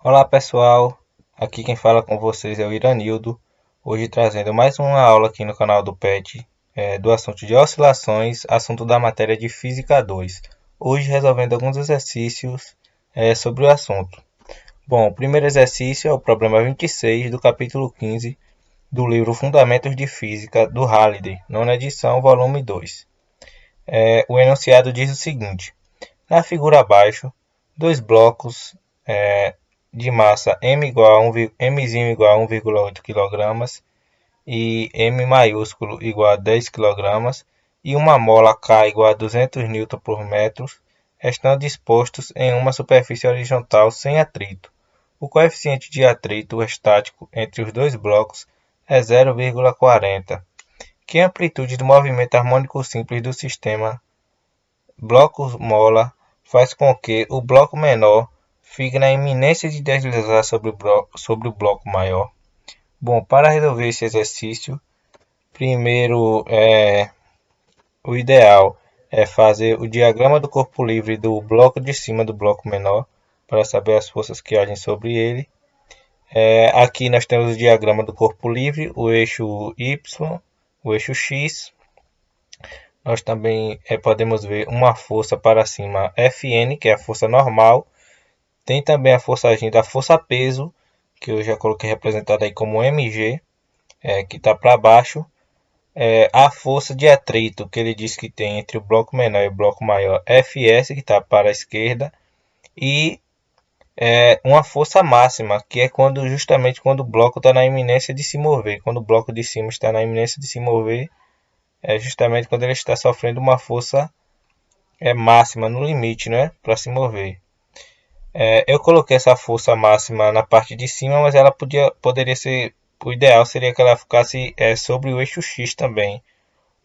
Olá pessoal, aqui quem fala com vocês é o Iranildo, hoje trazendo mais uma aula aqui no canal do PET, do assunto de oscilações, assunto da matéria de Física 2. Hoje resolvendo alguns exercícios sobre o assunto. Bom, o primeiro exercício é o problema 26 do capítulo 15 do livro Fundamentos de Física do Halliday, nona edição, volume 2. O enunciado diz o seguinte: na figura abaixo, dois blocos de massa m igual a mzinho igual a 1,8 kg e m maiúsculo igual a 10 kg e uma mola K igual a 200 Nm por metro estão dispostos em uma superfície horizontal sem atrito. O coeficiente de atrito estático entre os dois blocos é 0,40. Que amplitude do movimento harmônico simples do sistema bloco-mola faz com que o bloco menor fique na iminência de deslizar sobre o bloco maior? Bom, para resolver esse exercício, primeiro o ideal é fazer o diagrama do corpo livre do bloco de cima do bloco menor, para saber as forças que agem sobre ele. Aqui nós temos o diagrama do corpo livre, o eixo Y, o eixo X. Nós também podemos ver uma força para cima Fn, que é a força normal. Tem também a força agindo, a força-peso, que eu já coloquei representada aí como mg, que está para baixo. A força de atrito, que ele diz que tem entre o bloco menor e o bloco maior, Fs, que está para a esquerda. E uma força máxima, que é justamente quando o bloco está na iminência de se mover. Quando o bloco de cima está na iminência de se mover, é justamente quando ele está sofrendo uma força máxima, no limite, né, para se mover. Eu coloquei essa força máxima na parte de cima, mas ela poderia ser, o ideal seria que ela ficasse sobre o eixo X também.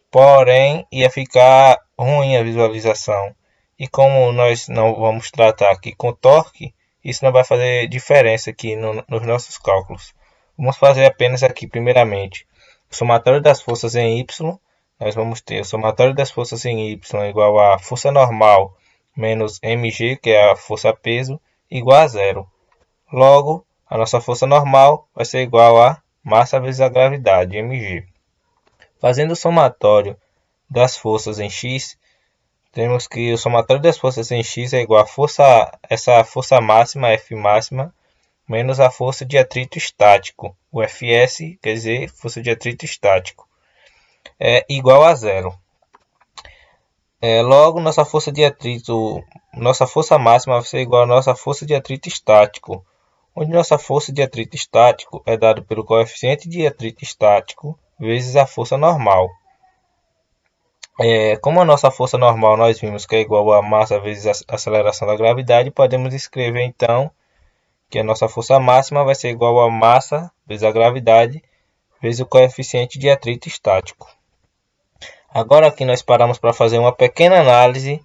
Porém, ia ficar ruim a visualização. E como nós não vamos tratar aqui com torque, isso não vai fazer diferença aqui nos nossos cálculos. Vamos fazer apenas aqui, primeiramente, o somatório das forças em Y. Nós vamos ter o somatório das forças em Y igual a força normal menos mg, que é a força-peso, igual a zero. Logo, a nossa força normal vai ser igual a massa vezes a gravidade, mg. Fazendo o somatório das forças em x, temos que o somatório das forças em x é igual a essa força máxima, F máxima, menos a força de atrito estático, o Fs, quer dizer, força de atrito estático, é igual a zero. Logo, nossa força máxima vai ser igual a nossa força de atrito estático, onde nossa força de atrito estático é dado pelo coeficiente de atrito estático vezes a força normal. Como a nossa força normal nós vimos que é igual a massa vezes a aceleração da gravidade, podemos escrever então que a nossa força máxima vai ser igual a massa vezes a gravidade vezes o coeficiente de atrito estático. Agora aqui nós paramos para fazer uma pequena análise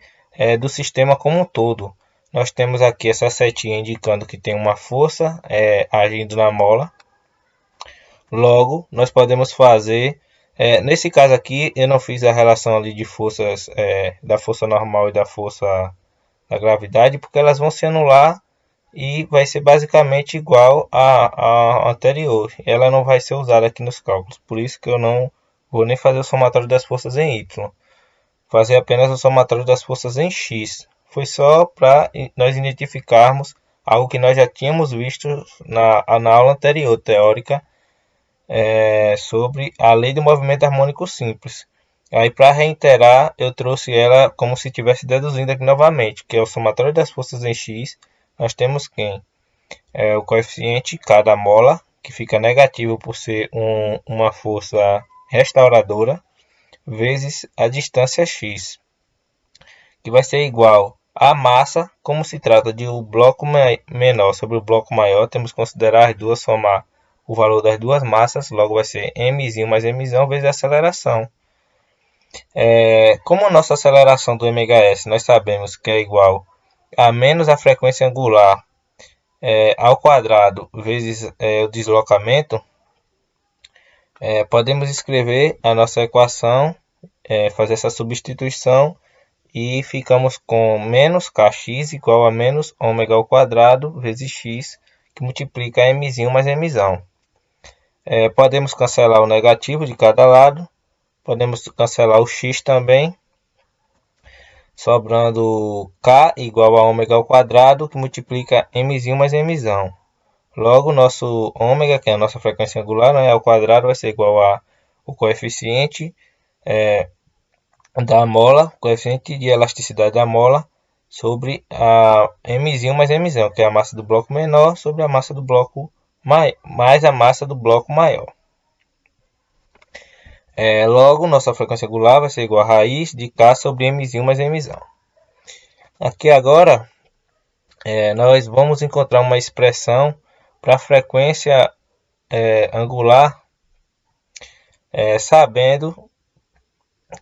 do sistema como um todo. Nós temos aqui essa setinha indicando que tem uma força agindo na mola. Logo, nós podemos fazer, nesse caso aqui eu não fiz a relação ali de forças, da força normal e da força da gravidade, porque elas vão se anular e vai ser basicamente igual à anterior. Ela não vai ser usada aqui nos cálculos, por isso que eu não vou nem fazer o somatório das forças em Y. Fazer apenas o somatório das forças em X. Foi só para nós identificarmos algo que nós já tínhamos visto na aula anterior, teórica, sobre a lei do movimento harmônico simples. Aí, para reiterar, eu trouxe ela como se estivesse deduzindo aqui novamente, que é o somatório das forças em X. Nós temos quem? O coeficiente K da mola, que fica negativo por ser uma força restauradora, vezes a distância x, que vai ser igual a massa. Como se trata de um bloco menor sobre o bloco maior, temos que considerar as duas, somar o valor das duas massas, logo vai ser mzinho mais mzão vezes a aceleração. Como a nossa aceleração do mhs nós sabemos que é igual a menos a frequência angular ao quadrado vezes o deslocamento, podemos escrever a nossa equação, fazer essa substituição e ficamos com menos kx igual a menos ômega ao quadrado vezes x, que multiplica m mais m. Podemos cancelar o negativo de cada lado, podemos cancelar o x também, sobrando k igual a ômega ao quadrado, que multiplica m mais m. Logo, nosso ômega, que é a nossa frequência angular, né, ao quadrado, vai ser igual a o coeficiente da mola, coeficiente de elasticidade da mola, sobre a m mais m, que é a massa do bloco menor, sobre a massa do bloco mais a massa do bloco maior. Logo, nossa frequência angular vai ser igual a raiz de k sobre m mais m. Aqui agora, nós vamos encontrar uma expressão para a frequência angular, sabendo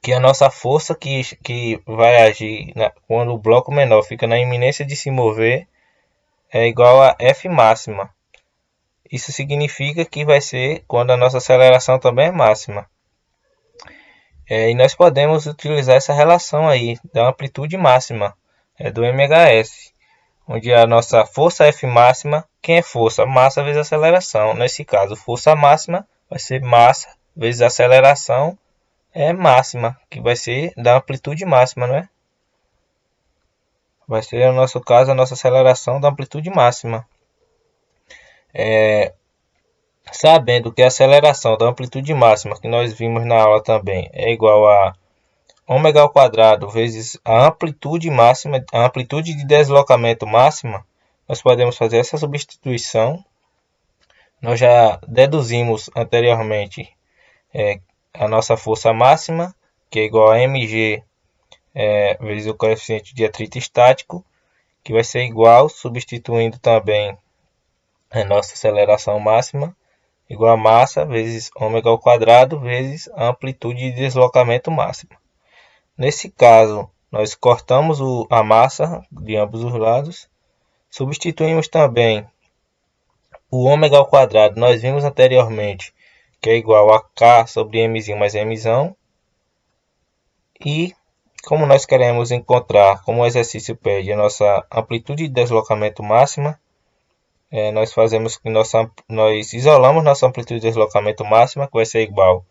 que a nossa força que vai agir quando o bloco menor fica na iminência de se mover é igual a F máxima. Isso significa que vai ser quando a nossa aceleração também é máxima. E nós podemos utilizar essa relação aí da amplitude máxima do MHS, onde a nossa força F máxima, quem é força? Massa vezes aceleração. Nesse caso, força máxima vai ser massa vezes aceleração máxima, que vai ser da amplitude máxima, né? Vai ser, no nosso caso, a nossa aceleração da amplitude máxima. Sabendo que a aceleração da amplitude máxima, que nós vimos na aula também, é igual a ômega ao quadrado vezes a amplitude máxima, a amplitude de deslocamento máxima, nós podemos fazer essa substituição. Nós já deduzimos anteriormente a nossa força máxima, que é igual a mg vezes o coeficiente de atrito estático, que vai ser igual, substituindo também a nossa aceleração máxima, igual a massa vezes ômega ao quadrado vezes a amplitude de deslocamento máxima. Nesse caso, nós cortamos a massa de ambos os lados, substituímos também o ômega ao quadrado, nós vimos anteriormente, que é igual a k sobre m mais m. E como nós queremos encontrar, como o exercício pede, a nossa amplitude de deslocamento máxima, nós fazemos que nós isolamos nossa amplitude de deslocamento máxima, que vai ser igual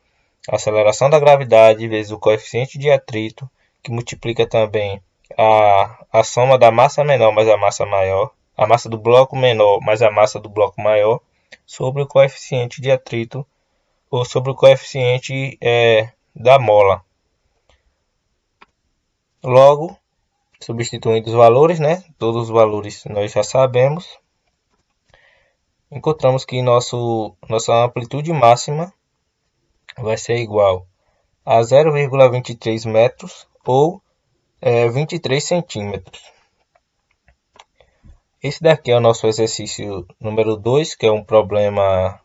a aceleração da gravidade vezes o coeficiente de atrito, que multiplica também a soma da massa menor mais a massa maior, a massa do bloco menor mais a massa do bloco maior, sobre o coeficiente de atrito, ou sobre o coeficiente da mola. Logo, substituindo os valores, né? Todos os valores nós já sabemos. Encontramos que nossa amplitude máxima vai ser igual a 0,23 metros ou 23 centímetros. Esse daqui é o nosso exercício número 2, que é um problema,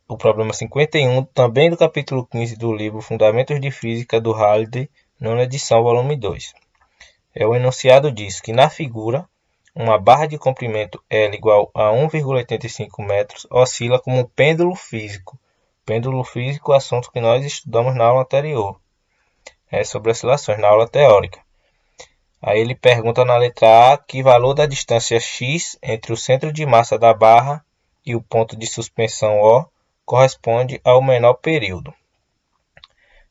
o problema 51, também do capítulo 15 do livro Fundamentos de Física do Halliday, nona edição, volume 2. O enunciado diz que na figura, uma barra de comprimento L igual a 1,85 metros oscila como um pêndulo físico. Pêndulo físico, assunto que nós estudamos na aula anterior, sobre oscilações, na aula teórica. Aí ele pergunta na letra A que valor da distância x entre o centro de massa da barra e o ponto de suspensão O corresponde ao menor período.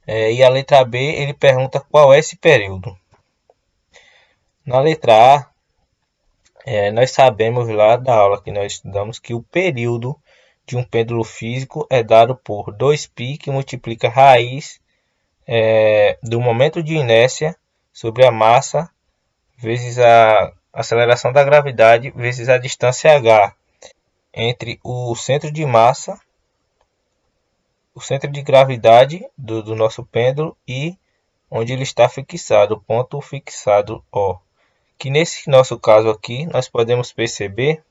E a letra B ele pergunta qual é esse período. Na letra A, nós sabemos lá da aula que nós estudamos que o período de um pêndulo físico é dado por 2π, que multiplica a raiz do momento de inércia sobre a massa vezes a aceleração da gravidade vezes a distância h entre o centro de massa, o centro de gravidade do nosso pêndulo e onde ele está fixado, o ponto fixado O. Que nesse nosso caso aqui, nós podemos perceber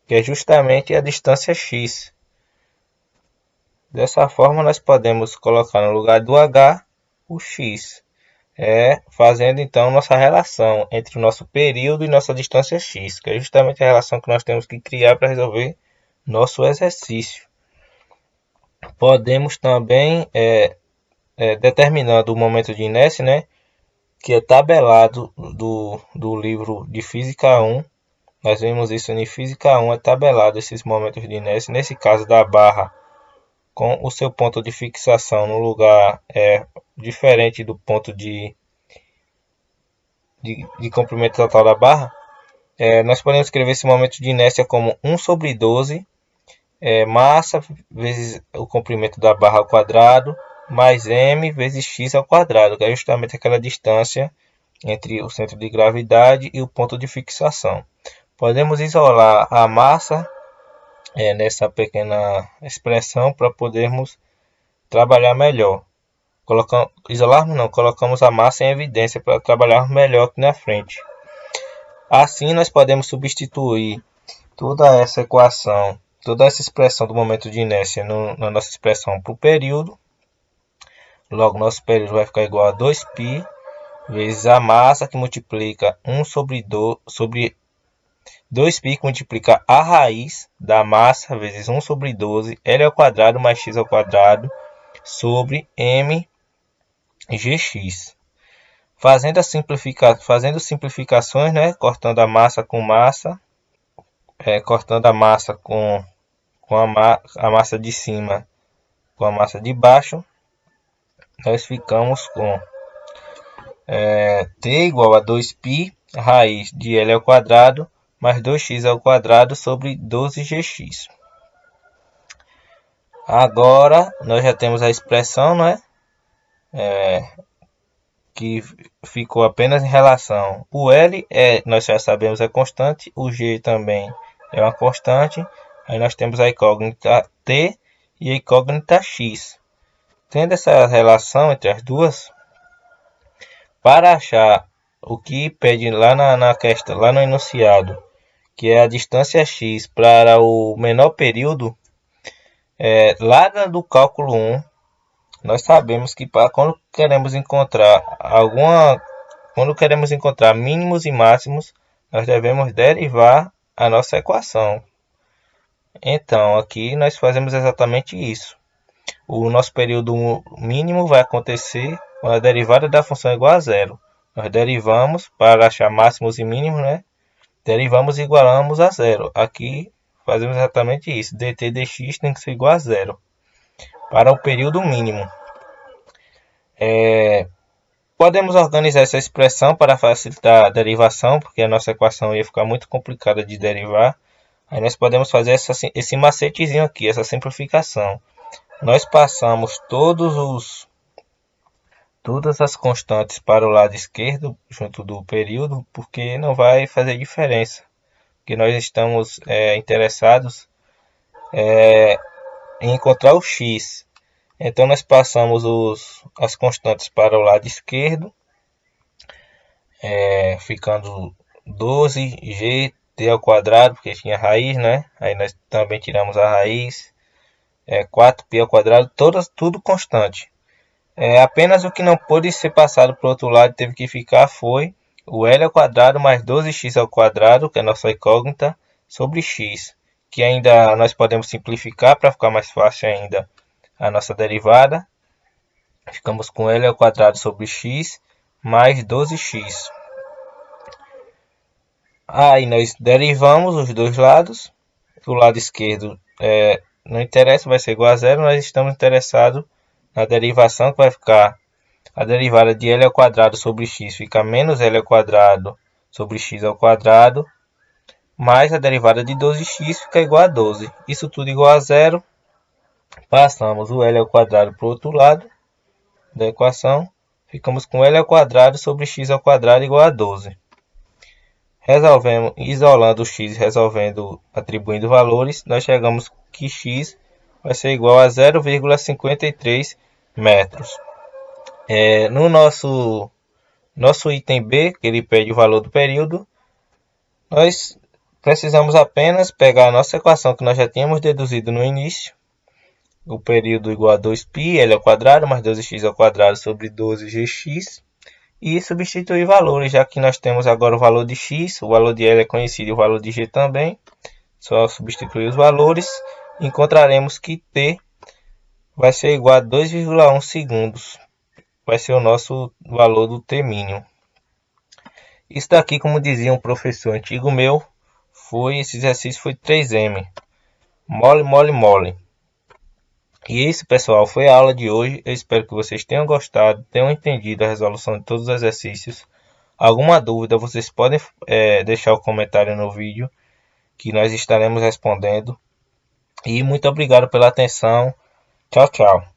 que é justamente a distância x. Dessa forma, nós podemos colocar no lugar do h o x, fazendo então nossa relação entre o nosso período e nossa distância x, que é justamente a relação que nós temos que criar para resolver nosso exercício. Podemos também, determinando o momento de inércia, que é tabelado do livro de Física 1. Nós vemos isso em Física 1, é tabelado esses momentos de inércia. Nesse caso da barra, com o seu ponto de fixação no lugar diferente do ponto de comprimento total da barra, nós podemos escrever esse momento de inércia como 1 sobre 12 massa vezes o comprimento da barra ao quadrado, mais m vezes x ao quadrado, que é justamente aquela distância entre o centro de gravidade e o ponto de fixação. Podemos isolar a massa nessa pequena expressão para podermos trabalhar melhor. Colocamos a massa em evidência para trabalhar melhor aqui na frente. Assim, nós podemos substituir toda essa equação, toda essa expressão do momento de inércia na nossa expressão para o período. Logo, nosso período vai ficar igual a 2π vezes a massa, que multiplica 1 sobre 2π, que multiplica a raiz da massa, vezes 1 sobre 12, L ao quadrado mais x ao quadrado, sobre m gx. Fazendo simplificações, né? Cortando a massa com massa, cortando a massa com a massa de cima com a massa de baixo, nós ficamos com t igual a 2π raiz de L ao quadrado mais 2x ao quadrado sobre 12gx. Agora nós já temos a expressão, né? Que ficou apenas em relação. O L nós já sabemos, é constante, o G também é uma constante. Aí nós temos a incógnita T e a incógnita X. Tendo essa relação entre as duas, para achar o que pede lá na questão, lá no enunciado, que é a distância x para o menor período, lá do cálculo 1, nós sabemos que quando queremos encontrar mínimos e máximos, nós devemos derivar a nossa equação. Então, aqui nós fazemos exatamente isso. O nosso período mínimo vai acontecer quando a derivada da função é igual a zero. Nós derivamos para achar máximos e mínimos, né? Derivamos e igualamos a zero. Aqui fazemos exatamente isso. dt dx tem que ser igual a zero para o período mínimo. Podemos organizar essa expressão para facilitar a derivação, porque a nossa equação ia ficar muito complicada de derivar. Aí nós podemos fazer esse macetezinho aqui, essa simplificação. Nós passamos todas as constantes para o lado esquerdo, junto do período, porque não vai fazer diferença. Porque nós estamos interessados em encontrar o x. Então nós passamos as constantes para o lado esquerdo, ficando 12g t ao quadrado, porque tinha raiz, né? Aí nós também tiramos a raiz, 4π ao quadrado, tudo constante. Apenas o que não pôde ser passado para o outro lado, teve que ficar, foi o L ao quadrado mais 12x ao quadrado, que é a nossa incógnita, sobre x, que ainda nós podemos simplificar para ficar mais fácil ainda a nossa derivada. Ficamos com L ao quadrado sobre x mais 12x. Aí nós derivamos os dois lados. O lado esquerdo não interessa, vai ser igual a zero. Nós estamos interessados na derivação, que vai ficar a derivada de L ao quadrado sobre x, fica menos L ao quadrado sobre x ao quadrado, mais a derivada de 12x fica igual a 12. Isso tudo igual a zero. Passamos o L ao quadrado para o outro lado da equação. Ficamos com L ao quadrado sobre x ao quadrado igual a 12. Resolvemos, isolando o x, atribuindo valores, nós chegamos que x vai ser igual a 0,53 metros. No nosso item B, que ele pede o valor do período, nós precisamos apenas pegar a nossa equação que nós já tínhamos deduzido no início. O período igual a 2π, L ao quadrado, mais 12x ao quadrado sobre 12gx. E substituir valores, já que nós temos agora o valor de x, o valor de L é conhecido e o valor de g também. Só substituir os valores, encontraremos que t vai ser igual a 2,1 segundos. Vai ser o nosso valor do t mínimo. Isso daqui, como dizia um professor antigo meu, esse exercício foi 3M. Mole, mole, mole. E isso, pessoal, foi a aula de hoje. Eu espero que vocês tenham gostado, tenham entendido a resolução de todos os exercícios. Alguma dúvida, vocês podem deixar o comentário no vídeo, que nós estaremos respondendo. E muito obrigado pela atenção. Tchau, tchau.